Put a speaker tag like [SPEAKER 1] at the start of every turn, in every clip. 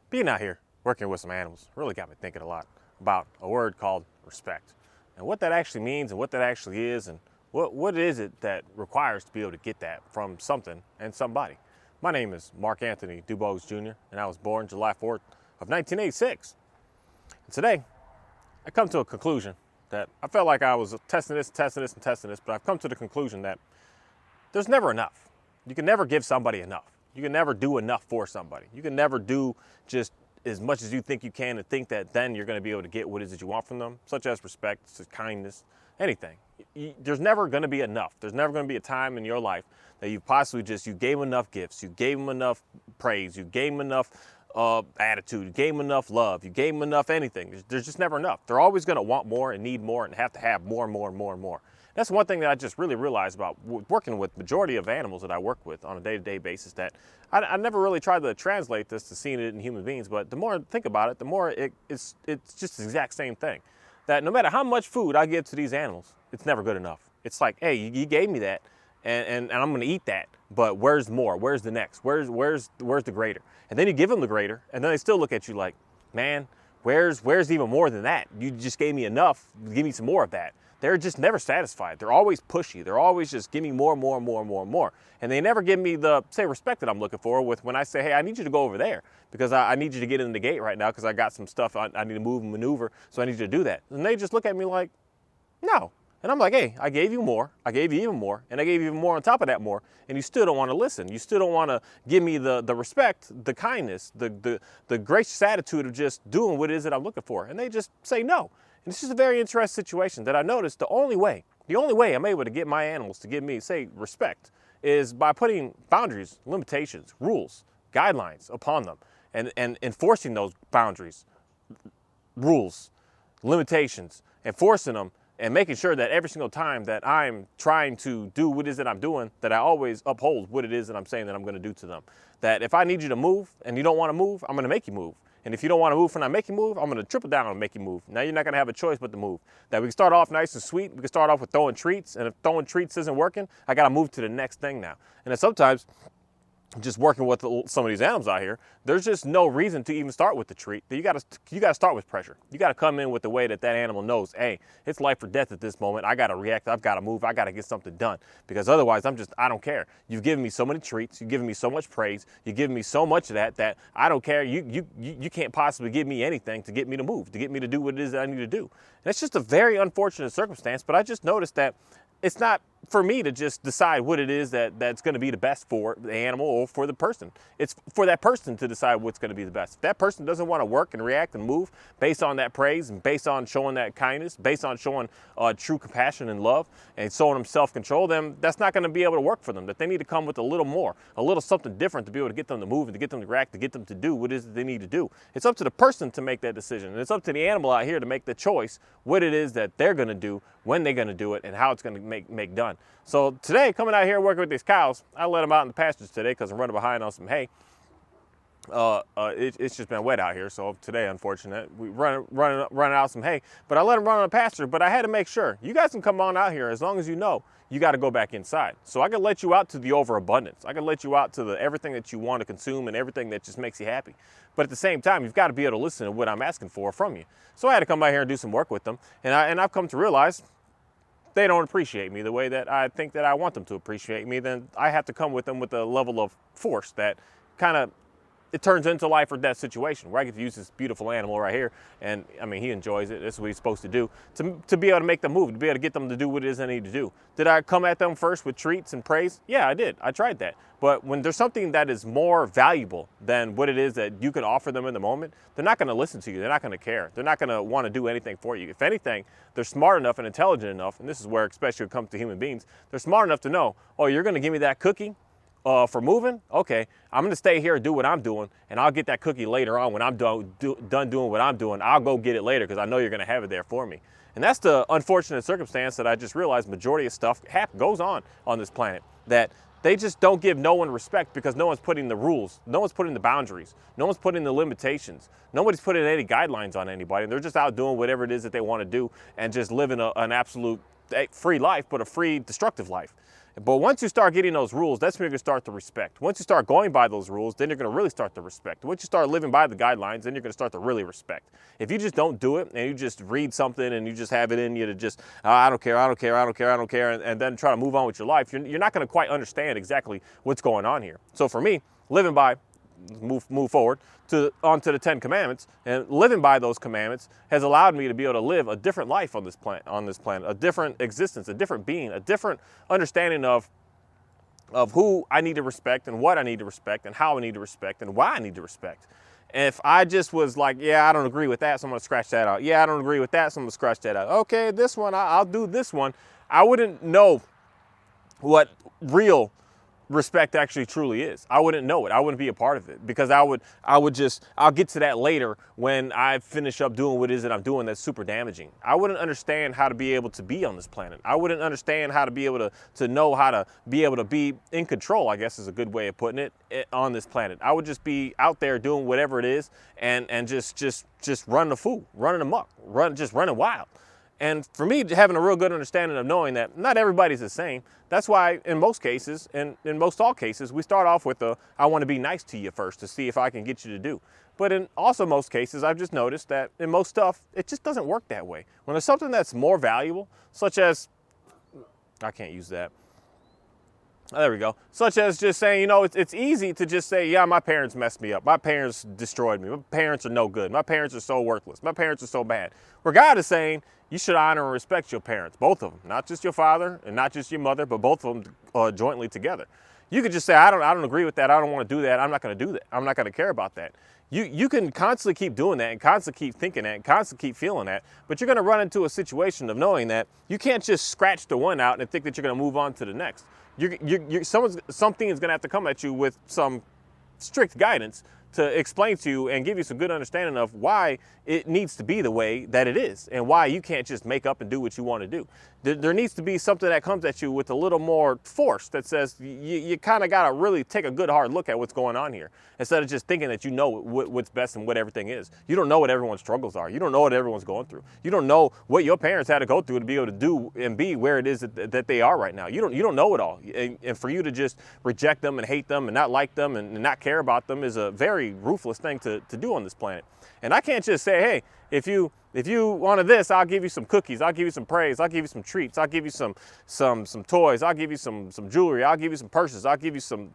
[SPEAKER 1] Being out here working with some animals really got me thinking a lot about a word called respect and what that actually means and what that actually is and what is it that requires to be able to get that from something and somebody. My name is Mark Anthony Dubose Jr. and I was born July 4th of 1986. And today I come to a conclusion that I felt like I was testing this, but I've come to the conclusion that there's never enough. You can never give somebody enough. You can never do enough for somebody. You can never do just as much as you think you can and think that then you're going to be able to get what it is that you want from them, such as respect, kindness, anything. There's never going to be enough. There's never going to be a time in your life that you possibly you gave them enough gifts, you gave them enough praise, you gave them enough attitude, you gave them enough love, you gave them enough anything. There's just never enough. They're always going to want more and need more and have to have more and more and more and more. That's one thing that I just really realized about working with majority of animals that I work with on a day-to-day basis, that I never really tried to translate this to seeing it in human beings, but the more I think about it, the more it's just the exact same thing. That no matter how much food I give to these animals, it's never good enough. It's like, hey, you gave me that, and I'm gonna eat that, but where's more? Where's the next? Where's the greater? And then you give them the greater, and then they still look at you like, man, where's even more than that? You just gave me enough, give me some more of that. They're just never satisfied. They're always pushy. They're always just give me more and more and more and more and more. And they never give me the, say, respect that I'm looking for with when I say, hey, I need you to go over there because I need you to get in the gate right now because I got some stuff I need to move and maneuver, so I need you to do that. And they just look at me like, no. And I'm like, hey, I gave you more, I gave you even more, and I gave you even more on top of that more, and you still don't want to listen. You still don't want to give me the respect, the kindness, the gracious attitude of just doing what it is that I'm looking for. And they just say no. And it's just a very interesting situation that I noticed the only way I'm able to get my animals to give me, say, respect is by putting boundaries, limitations, rules, guidelines upon them and enforcing those boundaries, rules, limitations, enforcing them and making sure that every single time that I'm trying to do what it is that I'm doing, that I always uphold what it is that I'm saying that I'm going to do to them. That if I need you to move and you don't want to move, I'm going to make you move. And if you don't want to move when I make you move, I'm going to triple down and make you move. Now you're not going to have a choice but to move. That we can start off nice and sweet. We can start off with throwing treats. And if throwing treats isn't working, I got to move to the next thing now. And then sometimes just working with some of these animals out here, there's just no reason to even start with the treat. You got to start with pressure. You got to come in with the way that animal knows, hey, it's life or death at this moment. I got to react. I've got to move. I got to get something done because otherwise I don't care. You've given me so many treats. You've given me so much praise. You've given me so much of that I don't care. You can't possibly give me anything to get me to move, to get me to do what it is that I need to do. And it's just a very unfortunate circumstance, but I just noticed that it's not for me to just decide what it is that's going to be the best for the animal or for the person. It's for that person to decide what's going to be the best. If that person doesn't want to work and react and move based on that praise and based on showing that kindness, based on showing true compassion and love and showing them self-control, then that's not going to be able to work for them. That they need to come with a little more, a little something different to be able to get them to move and to get them to react, to get them to do what it is that they need to do. It's up to the person to make that decision. And it's up to the animal out here to make the choice what it is that they're going to do, when they're going to do it, and how it's going to make done. So today, coming out here working with these cows, I let them out in the pastures today because I'm running behind on some hay. It's just been wet out here, so today, unfortunate, we running out some hay. But I let them run on the pasture. But I had to make sure you guys can come on out here as long as you know you got to go back inside. So I can let you out to the overabundance. I can let you out to the everything that you want to consume and everything that just makes you happy. But at the same time, you've got to be able to listen to what I'm asking for from you. So I had to come out here and do some work with them, and I've come to realize they don't appreciate me the way that I think that I want them to appreciate me. Then I have to come with them with a level of force that kind of it turns into a life or death situation where I get to use this beautiful animal right here. And I mean, he enjoys it. This is what he's supposed to do to be able to make them move, to be able to get them to do what it is I need to do. Did I come at them first with treats and praise? Yeah, I did. I tried that. But when there's something that is more valuable than what it is that you can offer them in the moment, they're not going to listen to you. They're not going to care. They're not going to want to do anything for you. If anything, they're smart enough and intelligent enough, and this is where especially when it comes to human beings, they're smart enough to know, oh, you're going to give me that cookie for moving? Okay, I'm going to stay here and do what I'm doing, and I'll get that cookie later on when I'm done doing what I'm doing. I'll go get it later because I know you're going to have it there for me. And that's the unfortunate circumstance that I just realized majority of stuff goes on this planet, that they just don't give no one respect because no one's putting the rules, no one's putting the boundaries, no one's putting the limitations, nobody's putting any guidelines on anybody. They're just out doing whatever it is that they want to do and just living an absolute free life, but a free destructive life. But once you start getting those rules, that's when you're going to start to respect. Once you start going by those rules, then you're going to really start to respect. Once you start living by the guidelines, then you're going to start to really respect. If you just don't do it and you just read something and you just have it in you to just, I don't care, I don't care, I don't care, I don't care, and then try to move on with your life, you're not going to quite understand exactly what's going on here. So for me, living by, move forward onto the 10 commandments, and living by those commandments has allowed me to be able to live a different life on this planet, a different existence, a different being, a different understanding of who I need to respect and what I need to respect and how I need to respect and why I need to respect. If I just was like, yeah, I don't agree with that, so I'm gonna scratch that out. Yeah, I don't agree with that, so I'm gonna scratch that out. Okay, this one, I'll do this one. I wouldn't know what real respect actually truly is. I wouldn't know it. I wouldn't be a part of it, because I'll get to that later when I finish up doing what it is that I'm doing that's super damaging. I wouldn't understand how to be able to be on this planet. I wouldn't understand how to be able to know how to be able to be in control, I guess is a good way of putting it, on this planet. I would just be out there doing whatever it is and just running a fool, running amok, just running wild. And for me, having a real good understanding of knowing that not everybody's the same, that's why in most cases, and in most all cases, we start off with I want to be nice to you first to see if I can get you to do. But in also most cases, I've just noticed that in most stuff, it just doesn't work that way. When there's something that's more valuable, such as, I can't use that. There we go. Such as just saying, it's easy to just say, yeah, my parents messed me up. My parents destroyed me. My parents are no good. My parents are so worthless. My parents are so bad. Where God is saying, you should honor and respect your parents, both of them, not just your father and not just your mother, but both of them jointly together. You could just say, I don't agree with that. I don't want to do that. I'm not going to do that. I'm not going to care about that. You can constantly keep doing that and constantly keep thinking that and constantly keep feeling that, but you're going to run into a situation of knowing that you can't just scratch the one out and think that you're going to move on to the next. Something is going to have to come at you with some strict guidance to explain to you and give you some good understanding of why it needs to be the way that it is and why you can't just make up and do what you want to do. There needs to be something that comes at you with a little more force that says you kind of got to really take a good hard look at what's going on here instead of just thinking that you know what's best and what everything is. You don't know what everyone's struggles are. You don't know what everyone's going through. You don't know what your parents had to go through to be able to do and be where it is that they are right now. You don't know it all. And for you to just reject them and hate them and not like them and not care about them is a very ruthless thing to do on this planet. And I can't just say, hey, if you wanted this, I'll give you some cookies, I'll give you some praise, I'll give you some treats, I'll give you some toys, I'll give you some jewelry, I'll give you some purses, I'll give you some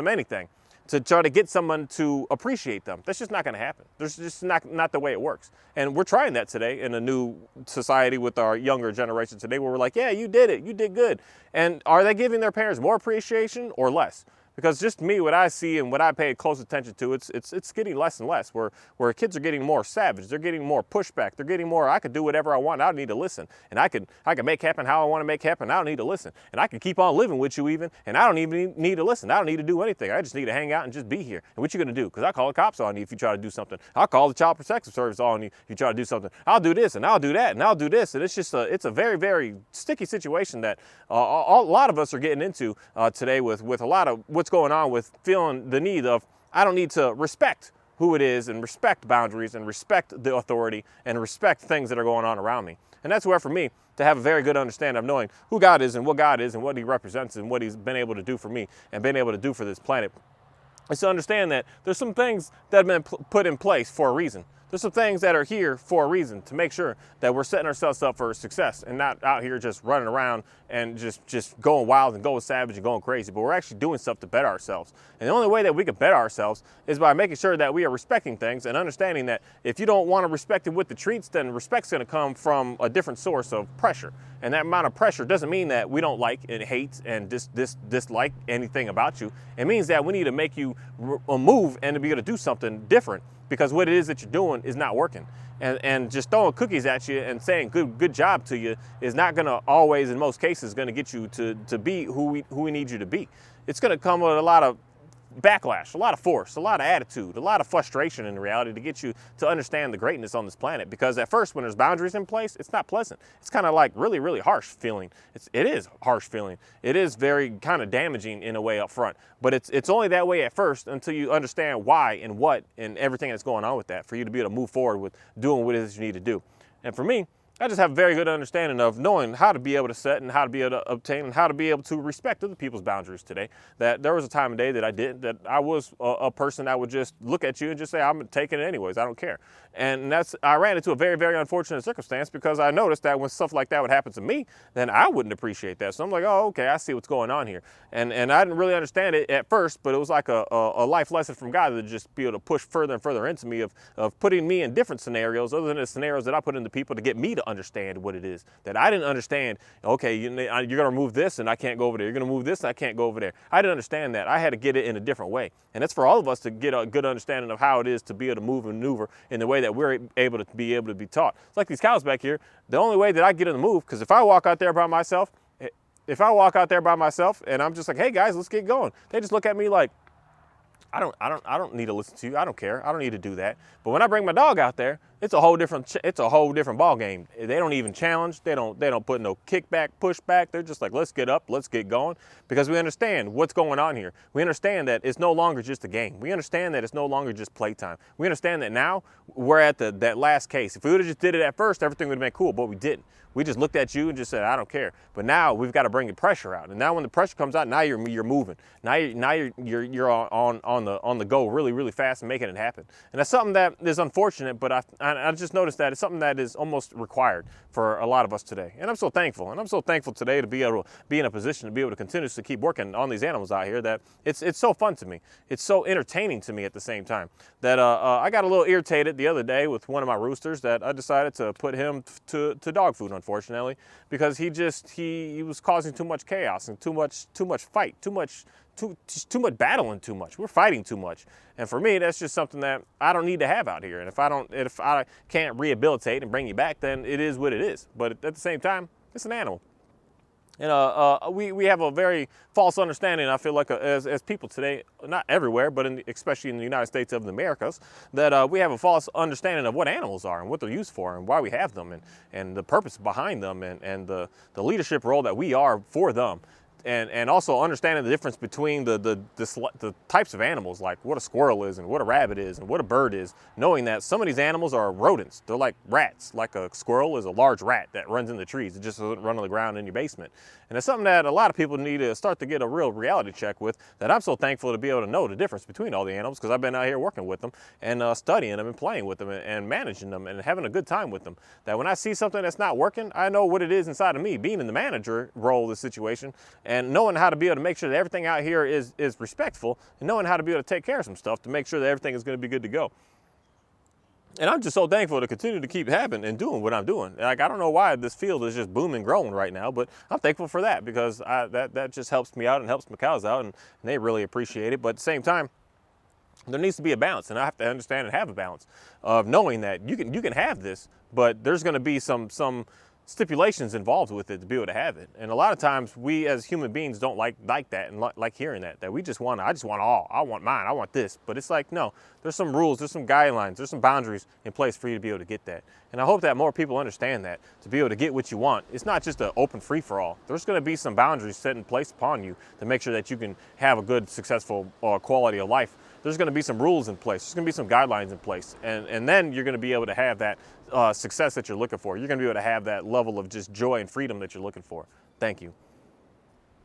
[SPEAKER 1] anything to try to get someone to appreciate them. That's just not going to happen. There's just not the way it works. And we're trying that today in a new society with our younger generation today, where we're like, yeah, you did it, you did good. And are they giving their parents more appreciation or less? Because just me, what I see and what I pay close attention to, it's getting less and less, where kids are getting more savage, they're getting more pushback, they're getting more, I could do whatever I want, I don't need to listen. And I can make happen how I want to make happen, I don't need to listen. And I can keep on living with you even, and I don't even need to listen. I don't need to do anything. I just need to hang out and just be here. And what you gonna do? Because I'll call the cops on you if you try to do something. I'll call the Child Protective Service on you if you try to do something. I'll do this and I'll do that and I'll do this. And it's a very, very sticky situation that a lot of us are getting into today with a lot of what's going on with feeling the need of, I don't need to respect who it is and respect boundaries and respect the authority and respect things that are going on around me. And that's where for me to have a very good understanding of knowing who God is and what he represents and what he's been able to do for me and been able to do for this planet is to understand that there's some things that have been put in place for a reason. There's some things that are here for a reason, to make sure that we're setting ourselves up for success and not out here just running around and just going wild and going savage and going crazy, but we're actually doing stuff to better ourselves. And the only way that we can better ourselves is by making sure that we are respecting things and understanding that if you don't want to respect it with the treats, then respect's going to come from a different source of pressure. And that amount of pressure doesn't mean that we don't like and hate and dislike anything about you. It means that we need to make you move and to be able to do something different, because what it is that you're doing is not working. And just throwing cookies at you and saying good job to you is not going to always, in most cases, going to get you to be who we need you to be. It's going to come with a lot of backlash, a lot of force, a lot of attitude, a lot of frustration in reality to get you to understand the greatness on this planet. Because at first, when there's boundaries in place, it's not pleasant. It's kind of like really, really harsh feeling. It is harsh feeling. It is very kind of damaging in a way up front. But it's only that way at first until you understand why and what and everything that's going on with that, for you to be able to move forward with doing what it is you need to do. And for me, I just have a very good understanding of knowing how to be able to set and how to be able to obtain and how to be able to respect other people's boundaries today. That there was a time of day that I didn't, that I was a person that would just look at you and just say, I'm taking it anyways, I don't care. And I ran into a very, very unfortunate circumstance because I noticed that when stuff like that would happen to me, then I wouldn't appreciate that. So I'm like, oh, okay, I see what's going on here. And I didn't really understand it at first, but it was like a life lesson from God to just be able to push further and further into me of putting me in different scenarios other than the scenarios that I put into people to get me to understand what it is that I didn't understand. Okay, you're going to remove this and I can't go over there. You're going to move this and I can't go over there. I didn't understand that. I had to get it in a different way. And that's for all of us to get a good understanding of how it is to be able to move and maneuver in the way that we're able to be taught. It's like these cows back here. The only way that I get in the move, because if I walk out there by myself and I'm just like, hey guys, let's get going, they just look at me like, I don't need to listen to you. I don't care. I don't need to do that. But when I bring my dog out there, it's a whole different ball game. They don't even challenge. They don't put no kickback, pushback. They're just like, let's get up, let's get going, because we understand what's going on here. We understand that it's no longer just a game. We understand that it's no longer just playtime. We understand that now we're at that last case. If we would have just did it at first, everything would have been cool, but we didn't. We just looked at you and just said, I don't care. But now we've got to bring the pressure out. And now when the pressure comes out, now you're moving. Now you're on the go really, really fast and making it happen. And that's something that is unfortunate, but I just noticed that it's something that is almost required for a lot of us today. And I'm so thankful. And I'm so thankful today to be able to be in a position to be able to continuously keep working on these animals out here, that it's so fun to me. It's so entertaining to me at the same time. That I got a little irritated the other day with one of my roosters, that I decided to put him to dog food, unfortunately, because he was causing too much chaos and too much fight, too much battling, too much. We're fighting too much. And for me, that's just something that I don't need to have out here. And if I can't rehabilitate and bring you back, then it is what it is. But at the same time, it's an animal. And we have a very false understanding, I feel like, as people today, not everywhere, but especially in the United States of the Americas, that we have a false understanding of what animals are and what they're used for and why we have them and the purpose behind them and the leadership role that we are for them. And also understanding the difference between the types of animals, like what a squirrel is and what a rabbit is and what a bird is, knowing that some of these animals are rodents. They're like rats. Like a squirrel is a large rat that runs in the trees. It just doesn't run on the ground in your basement. And it's something that a lot of people need to start to get a real reality check with, that I'm so thankful to be able to know the difference between all the animals, because I've been out here working with them and studying them and playing with them and managing them and having a good time with them. That when I see something that's not working, I know what it is inside of me, being in the manager role of the situation, and knowing how to be able to make sure that everything out here is respectful, and knowing how to be able to take care of some stuff to make sure that everything is going to be good to go. And I'm just so thankful to continue to keep having and doing what I'm doing. Like, I don't know why this field is just booming, growing right now, but I'm thankful for that, because that just helps me out and helps my cows out, and they really appreciate it. But at the same time, there needs to be a balance, and I have to understand and have a balance of knowing that you can have this, but there's going to be some stipulations involved with it to be able to have it. And a lot of times we as human beings don't like that and like hearing that we just want, I just want all, I want mine, I want this. But it's like, no, there's some rules, there's some guidelines, there's some boundaries in place for you to be able to get that. And I hope that more people understand that, to be able to get what you want, it's not just an open free for all. There's going to be some boundaries set in place upon you to make sure that you can have a good, successful quality of life. There's going to be some rules in place. There's going to be some guidelines in place. And then you're going to be able to have that success that you're looking for. You're going to be able to have that level of just joy and freedom that you're looking for. Thank you.